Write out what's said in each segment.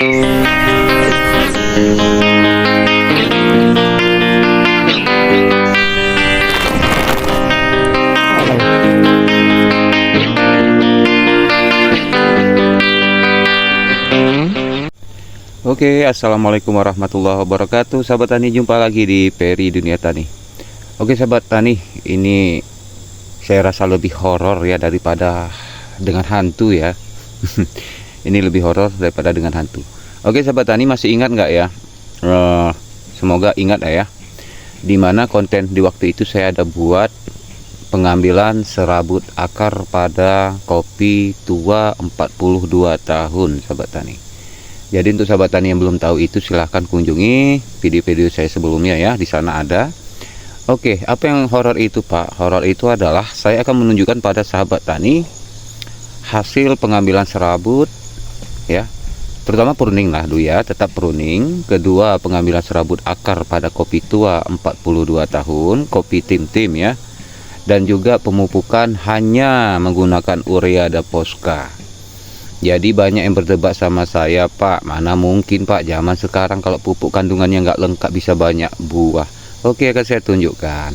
Oke, assalamualaikum warahmatullahi wabarakatuh. Sahabat tani, jumpa lagi di Peri Dunia Tani. Oke sahabat tani, ini saya rasa lebih horor ya daripada dengan hantu ya. Ini lebih horor daripada dengan hantu. Oke sahabat tani, masih ingat nggak ya? Semoga ingat ya. Dimana konten di waktu itu saya ada buat pengambilan serabut akar pada kopi tua 42 tahun sahabat tani. Jadi untuk sahabat tani yang belum tahu itu, silahkan kunjungi video-video saya sebelumnya ya, di sana ada. Oke, apa yang horor itu Pak? Horor itu adalah saya akan menunjukkan pada sahabat tani hasil pengambilan serabut ya, terutama pruning lah dulu ya, tetap pruning. Kedua, pengambilan serabut akar pada kopi tua 42 tahun, kopi tim-tim ya. Dan juga pemupukan hanya menggunakan urea Daposca. Jadi banyak yang berdebat sama saya, Pak, mana mungkin Pak, zaman sekarang kalau pupuk kandungannya nggak lengkap bisa banyak buah. Oke, akan saya tunjukkan.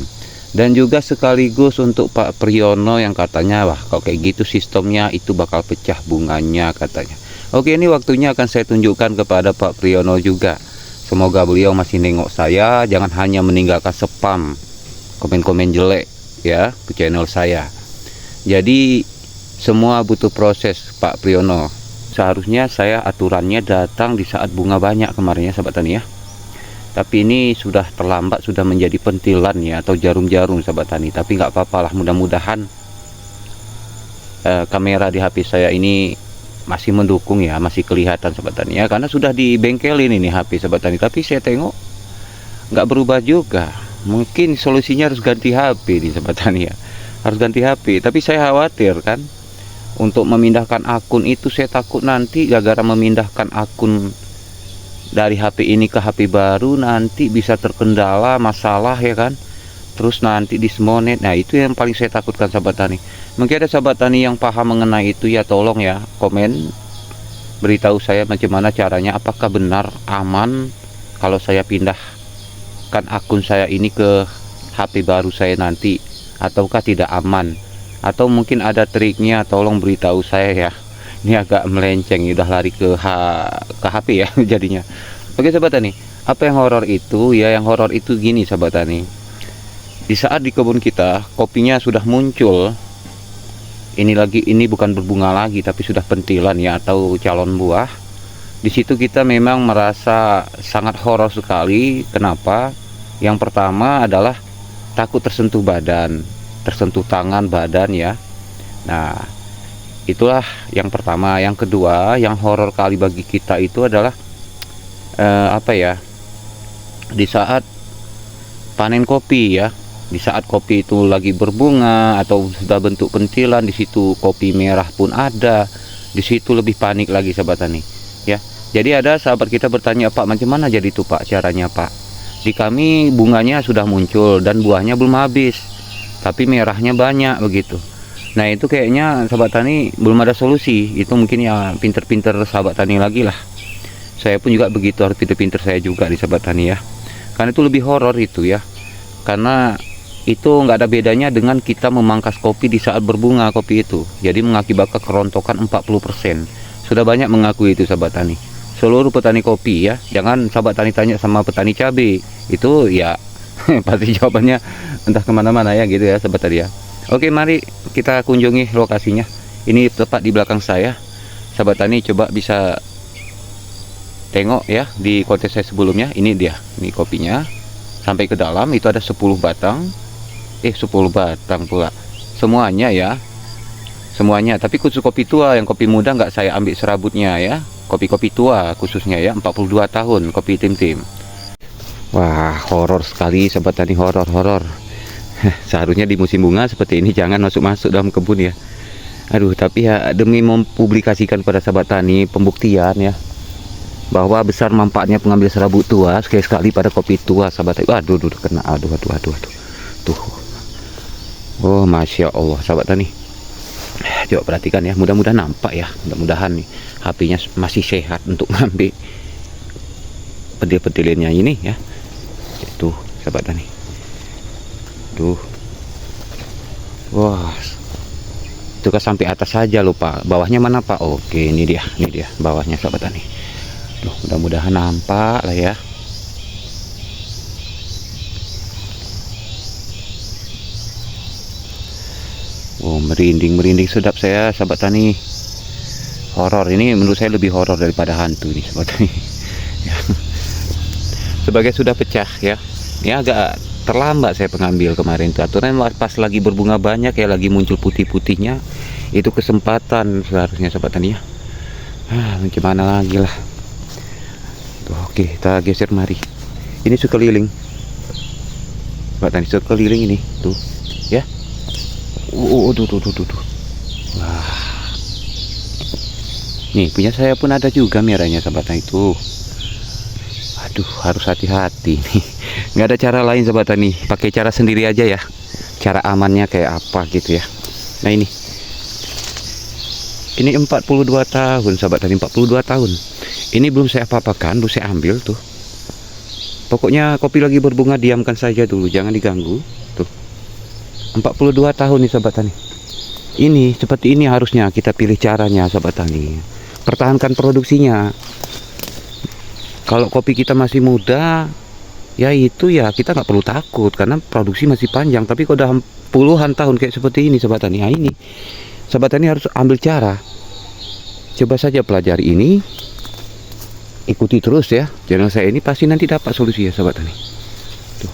Dan juga sekaligus untuk Pak Priyono yang katanya, wah kalau kayak gitu sistemnya itu bakal pecah bunganya katanya. Oke, ini waktunya akan saya tunjukkan kepada Pak Priyono juga. Semoga beliau masih nengok saya, jangan hanya meninggalkan spam, komen-komen jelek ya ke channel saya. Jadi semua butuh proses Pak Priyono. Seharusnya saya aturannya datang di saat bunga banyak kemarin ya sahabat tani ya. Tapi ini sudah terlambat, sudah menjadi pentilan ya, atau jarum-jarum sahabat tani. Tapi nggak apa-apa lah, mudah-mudahan kamera di HP saya ini masih mendukung ya, masih kelihatan sahabat tani ya. Karena sudah dibengkelin ini HP sahabat tani, tapi saya tengok nggak berubah juga. Mungkin solusinya harus ganti HP nih sahabat tani ya. Harus ganti HP, tapi saya khawatir kan. Untuk memindahkan akun itu saya takut nanti gara-gara memindahkan akun dari HP ini ke HP baru nanti bisa terkendala masalah ya kan. Terus nanti dismonet. Nah itu yang paling saya takutkan sahabat tani. Mungkin ada sahabat tani yang paham mengenai itu ya, tolong ya komen beritahu saya bagaimana caranya. Apakah benar aman kalau saya pindahkan akun saya ini ke HP baru saya nanti, ataukah tidak aman? Atau mungkin ada triknya, tolong beritahu saya ya. Ini agak melenceng, udah lari ke HP ya jadinya. Oke sahabat tani, apa yang horor itu ya? Yang horor itu gini sahabat tani, di saat di kebun kita kopinya sudah muncul, ini bukan berbunga lagi tapi sudah pentilan ya, atau calon buah. Di situ kita memang merasa sangat horor sekali. Kenapa? Yang pertama adalah takut tersentuh badan, tersentuh tangan, badan ya. Nah itulah yang pertama. Yang kedua yang horor kali bagi kita itu adalah apa ya, di saat panen kopi ya, di saat kopi itu lagi berbunga atau sudah bentuk pentilan, di situ kopi merah pun ada, di situ lebih panik lagi sahabat tani ya. Jadi ada sahabat kita bertanya, Pak macam mana jadi itu Pak caranya Pak? Di kami bunganya sudah muncul dan buahnya belum habis, tapi merahnya banyak begitu. Nah itu kayaknya sahabat tani belum ada solusi. Itu mungkin ya pinter-pinter sahabat tani lagi lah. Saya pun juga begitu, harus pinter-pinter saya juga di sahabat tani ya. Karena itu lebih horor itu ya. Karena itu nggak ada bedanya dengan kita memangkas kopi di saat berbunga kopi itu. Jadi mengakibatkan kerontokan 40%. Sudah banyak mengakui itu sahabat tani. Seluruh petani kopi ya. Jangan sahabat tani tanya sama petani cabai. Itu ya pasti jawabannya entah kemana-mana ya gitu ya sahabat tadi ya. Oke, mari kita kunjungi lokasinya. Ini tepat di belakang saya sahabat tani. Coba bisa tengok ya di konten saya sebelumnya. Ini dia, ini kopinya sampai ke dalam itu ada 10 batang 10 batang pula semuanya ya, semuanya. Tapi khusus kopi tua, yang kopi muda nggak saya ambil serabutnya ya. Kopi-kopi tua khususnya ya, 42 tahun kopi tim-tim. Wah, horor sekali sahabat tani, horor. Seharusnya di musim bunga seperti ini jangan masuk-masuk dalam kebun ya. Aduh, tapi ya demi mempublikasikan pada sahabat tani pembuktian ya, bahwa besar manfaatnya pengambil serabut tua sekali-sekali pada kopi tua sahabat tani. Aduh, kena. Aduh. Tuh. Oh, Masya Allah sahabat tani. Coba perhatikan ya, mudah-mudahan nampak ya, mudah-mudahan nih HP-nya masih sehat untuk ngambil pentil-pentilinnya ini ya. Tuh sahabat tani, tuh, wah, itu kan sampai atas saja lupa, bawahnya mana Pak? Oke, ini dia bawahnya sahabat tani. Tuh, mudah-mudahan nampak lah ya. Oh, merinding sedap saya sahabat tani. Horor ini menurut saya lebih horor daripada hantu nih sahabat tani. Sebagai sudah pecah ya. Ini agak terlambat saya pengambil kemarin tuh. Aturan pas lagi berbunga banyak ya, lagi muncul putih-putihnya. Itu kesempatan seharusnya sahabat tani ya. Gimana lagi lah. Tuh, oke, kita geser mari. Ini sekeliling. Sahabat tani, sekeliling ini tuh ya. Tuh. Wah. Nih, punya saya pun ada juga merahnya sahabat itu. Aduh, harus hati-hati nih. Nggak ada cara lain sahabat tani. Pakai cara sendiri aja ya. Cara amannya kayak apa gitu ya. Nah, ini 42 tahun sahabat tani, 42 tahun. Ini belum saya apa-apakan, belum saya ambil tuh. Pokoknya kopi lagi berbunga, diamkan saja dulu, jangan diganggu. Tuh. 42 tahun nih sahabat tani. Ini seperti ini harusnya kita pilih caranya sahabat tani. Pertahankan produksinya. Kalau kopi kita masih muda, ya itu ya kita nggak perlu takut karena produksi masih panjang. Tapi kalau udah puluhan tahun kayak seperti ini sahabat tani, ini sahabat tani harus ambil cara. Coba saja pelajari ini, ikuti terus ya channel saya ini, pasti nanti dapat solusi ya sahabat tani. Tuh.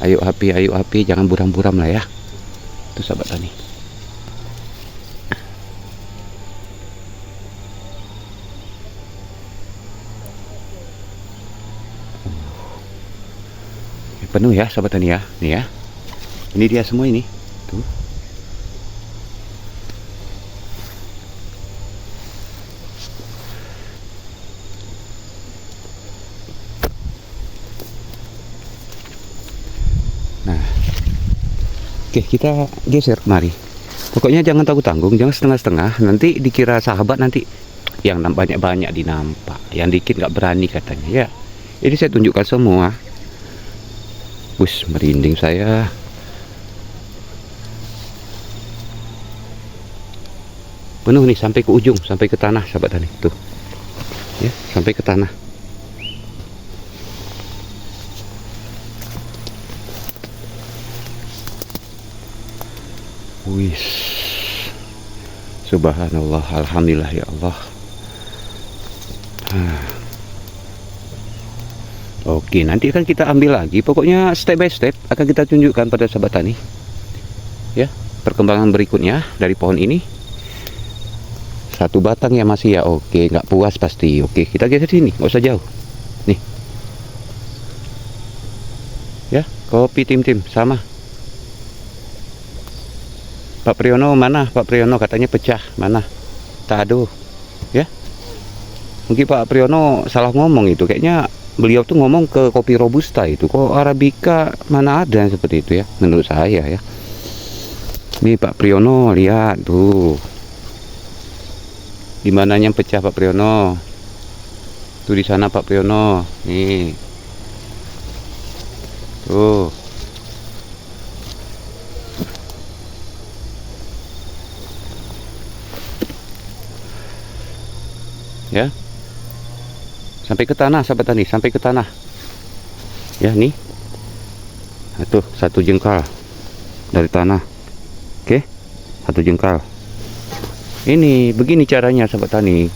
Ayo HP, jangan buram-buram lah ya. Tuh sahabat tani. Penuh ya sahabat tani ya, nih ya. Ini dia semua ini. Tuh. Nah, oke, kita geser mari. Pokoknya jangan tanggung-tanggung, jangan setengah-setengah. Nanti dikira sahabat, nanti yang banyak-banyak dinampak, yang dikit nggak berani katanya ya. Ini saya tunjukkan semua. Wus, merinding saya. Penuh nih sampai ke ujung, sampai ke tanah sahabat tani. Tuh. Ya, sampai ke tanah. Wis. Subhanallah, alhamdulillah ya Allah. Oke, nanti akan kita ambil lagi. Pokoknya step by step akan kita tunjukkan pada sahabat tani. Ya, perkembangan berikutnya dari pohon ini. Satu batang ya masih ya. Oke, nggak puas pasti. Oke, kita geser sini, nggak usah jauh. Nih. Ya, kopi tim sama. Pak Priyono mana? Pak Priyono katanya pecah. Mana? Tak ada. Ya. Mungkin Pak Priyono salah ngomong itu. Kayaknya beliau tuh ngomong ke kopi robusta itu. Kok arabica mana ada yang seperti itu ya, menurut saya ya. Nih Pak Priyono, lihat tuh. Di mananya pecah Pak Priyono? Tuh di sana Pak Priyono. Nih. Tuh. Ya. Sampai ke tanah sahabat tani, sampai ke tanah. Ya, nih. Tuh, satu jengkal dari tanah. Oke. Satu jengkal. Ini begini caranya sahabat tani.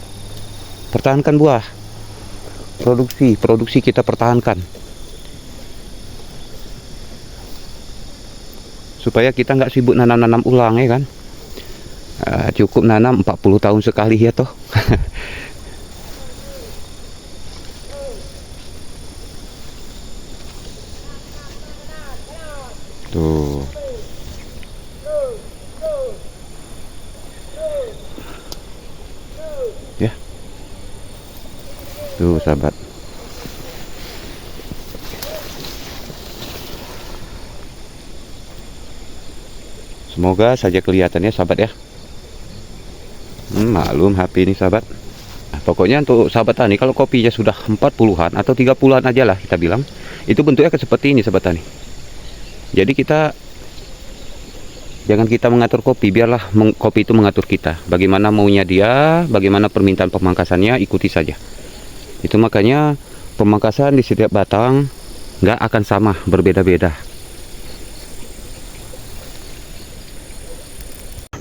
Pertahankan buah. Produksi kita pertahankan. Supaya kita nggak sibuk nanam-nanam ulang ya kan. Cukup nanam 40 tahun sekali ya toh. Tuh. Ya. Tuh sahabat. Semoga saja kelihatannya sahabat ya. Maklum HP ini sahabat. Nah, pokoknya untuk sahabat tani, kalau kopinya sudah 40-an atau 30-an aja lah kita bilang, itu bentuknya seperti ini sahabat tani. Jadi jangan kita mengatur kopi, biarlah kopi itu mengatur kita. Bagaimana maunya dia, bagaimana permintaan pemangkasannya, ikuti saja. Itu makanya pemangkasan di setiap batang nggak akan sama, berbeda-beda.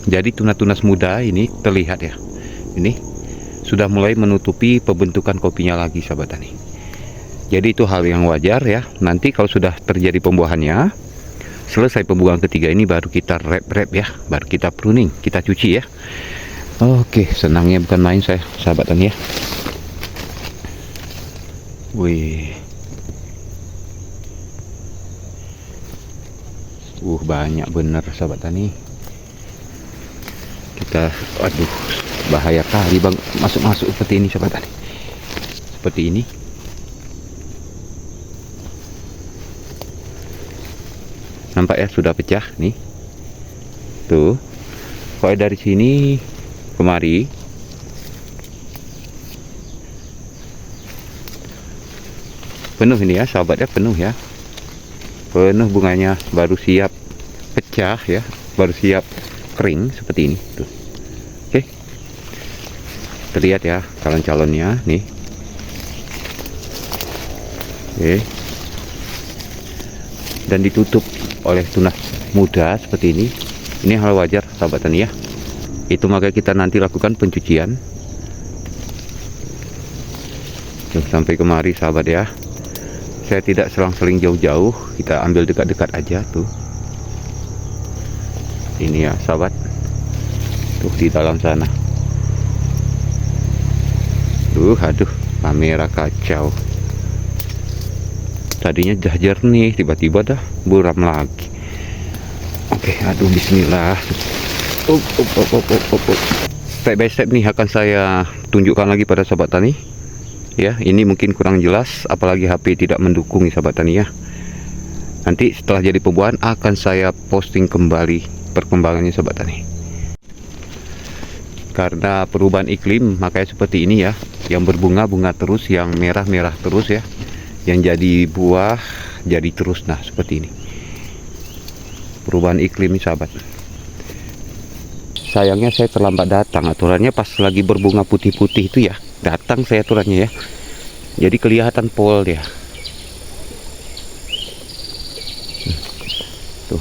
Jadi tunas-tunas muda ini terlihat ya, ini sudah mulai menutupi pembentukan kopinya lagi sahabat tani. Jadi itu hal yang wajar ya. Nanti kalau sudah terjadi pembuahannya, selesai pembuahan ketiga ini baru kita rep ya, baru kita pruning, kita cuci ya. Oke, senangnya bukan main saya sahabat tani ya. Wih, banyak bener sahabat tani. Kita, aduh, bahaya kali bang masuk seperti ini sahabat tani. Seperti ini. Nampak ya, sudah pecah nih. Tuh. Kalau dari sini kemari penuh ini ya sahabat ya, penuh ya. Penuh bunganya, baru siap pecah ya, baru siap kering seperti ini tuh. Oke. Terlihat ya calon-calonnya nih. Oke. Dan ditutup oleh tunas muda seperti ini. Ini hal wajar sahabat tani ya. Itu maka kita nanti lakukan pencucian. Tuh, sampai kemari sahabat ya. Saya tidak selang-seling jauh-jauh, kita ambil dekat-dekat aja tuh. Ini ya sahabat, tuh di dalam sana. Tuh, aduh, kamera kacau. Tadinya dah jernih, tiba-tiba dah buram lagi. Oke, aduh, bismillah. Step by step nih akan saya tunjukkan lagi pada sahabat tani. Ya, ini mungkin kurang jelas, apalagi HP tidak mendukung nih sahabat tani ya. Nanti setelah jadi pembuahan akan saya posting kembali perkembangannya sahabat tani. Karena perubahan iklim makanya seperti ini ya, yang berbunga-bunga terus, yang merah-merah terus ya, yang jadi buah jadi terus. Nah seperti ini perubahan iklim nih sahabat. Sayangnya saya terlambat datang, aturannya pas lagi berbunga putih-putih itu ya, datang saya aturannya ya, jadi kelihatan pol ya. Tuh,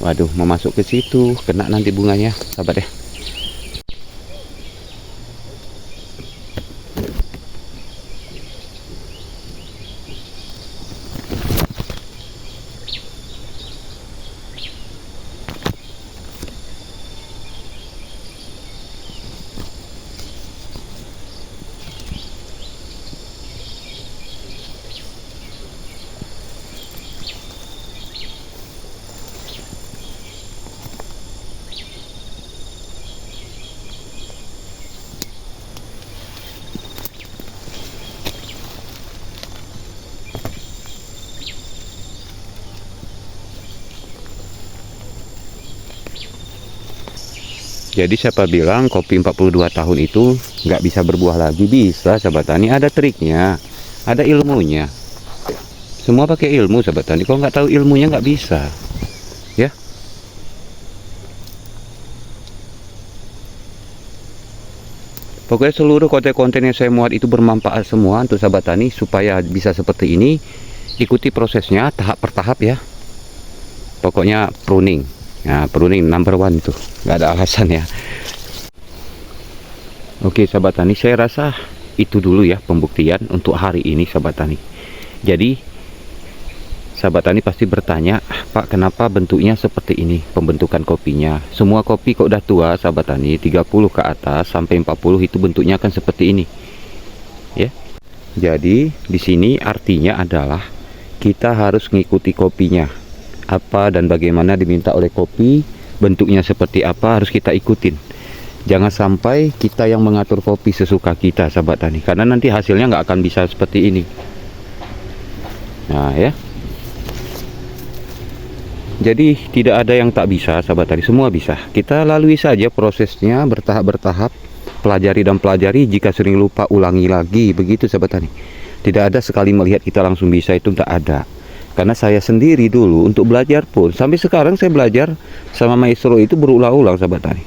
waduh, mau masuk ke situ, kena nanti bunganya sahabat ya. Jadi siapa bilang kopi 42 tahun itu nggak bisa berbuah lagi? Bisa sahabat tani, ada triknya, ada ilmunya. Semua pakai ilmu sahabat tani, kalau nggak tahu ilmunya nggak bisa ya. Pokoknya seluruh konten-konten yang saya muat itu bermanfaat semua untuk sahabat tani, supaya bisa seperti ini. Ikuti prosesnya tahap per tahap ya. Pokoknya pruning. Nah, pruning number one itu, nggak ada alasan ya. Oke sahabat tani, saya rasa itu dulu ya pembuktian untuk hari ini sahabat tani. Jadi sahabat tani pasti bertanya, Pak, kenapa bentuknya seperti ini pembentukan kopinya? Semua kopi kok udah tua sahabat tani, 30 ke atas sampai 40 itu bentuknya akan seperti ini ya. Jadi di sini artinya adalah kita harus mengikuti kopinya, apa dan bagaimana diminta oleh kopi, bentuknya seperti apa harus kita ikutin. Jangan sampai kita yang mengatur kopi sesuka kita sahabat tani, karena nanti hasilnya nggak akan bisa seperti ini. Nah ya, Jadi tidak ada yang tak bisa, sahabat tani, semua bisa. Kita lalui saja prosesnya bertahap-bertahap, pelajari dan pelajari. Jika sering lupa, ulangi lagi, begitu sahabat tani. Tidak ada sekali melihat kita langsung bisa, itu tak ada. Karena saya sendiri dulu untuk belajar pun sampai sekarang saya belajar sama maestro itu berulang-ulang, sahabat tani.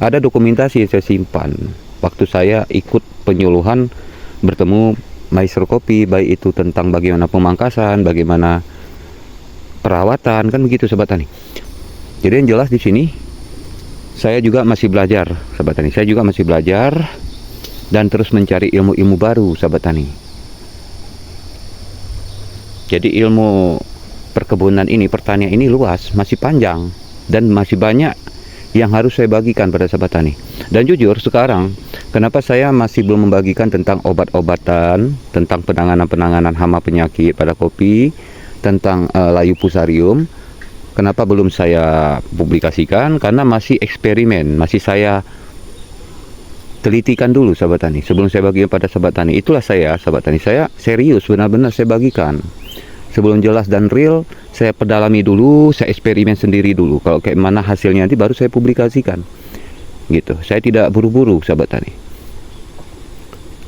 Ada dokumentasi yang saya simpan waktu saya ikut penyuluhan bertemu maestro kopi, baik itu tentang bagaimana pemangkasan, bagaimana perawatan, kan begitu sahabat tani. Jadi yang jelas di sini saya juga masih belajar, sahabat tani. Saya juga masih belajar dan terus mencari ilmu-ilmu baru, sahabat tani. Jadi ilmu perkebunan ini, pertanian ini luas, masih panjang dan masih banyak yang harus saya bagikan pada sahabat tani. Dan jujur sekarang, kenapa saya masih belum membagikan tentang obat-obatan, tentang penanganan hama penyakit pada kopi, tentang layu fusarium, kenapa belum saya publikasikan? Karena masih eksperimen, masih saya telitikan dulu, sahabat tani, sebelum saya bagikan pada sahabat tani. Itulah saya, sahabat tani, saya serius, benar-benar saya bagikan. Sebelum jelas dan real, saya pedalami dulu, saya eksperimen sendiri dulu. Kalau kayak mana hasilnya nanti baru saya publikasikan. Gitu. Saya tidak buru-buru, sahabat tani.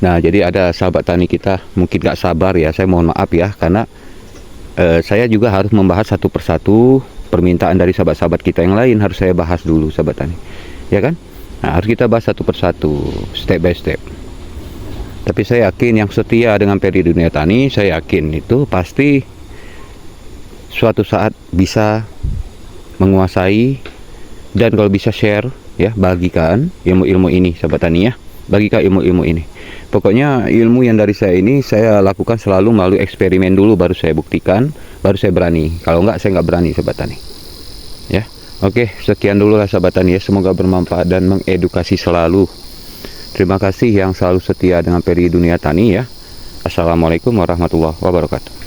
Nah, jadi ada sahabat tani kita mungkin gak sabar ya, saya mohon maaf ya, karena saya juga harus membahas satu persatu permintaan dari sahabat-sahabat kita yang lain, harus saya bahas dulu, sahabat tani, ya kan? Nah, harus kita bahas satu persatu, step by step. Tapi saya yakin yang setia dengan Peri Dunia Tani, saya yakin itu pasti suatu saat bisa menguasai, dan kalau bisa share ya, bagikan ilmu-ilmu ini, sahabat tani ya, bagikan ilmu-ilmu ini. Pokoknya ilmu yang dari saya ini saya lakukan selalu melalui eksperimen dulu, baru saya buktikan, baru saya berani. Kalau enggak, saya enggak berani, sahabat tani. Ya, oke, sekian dulu lah sahabat tani ya. Semoga bermanfaat dan mengedukasi selalu. Terima kasih yang selalu setia dengan Peri Dunia Tani ya. Assalamualaikum warahmatullahi wabarakatuh.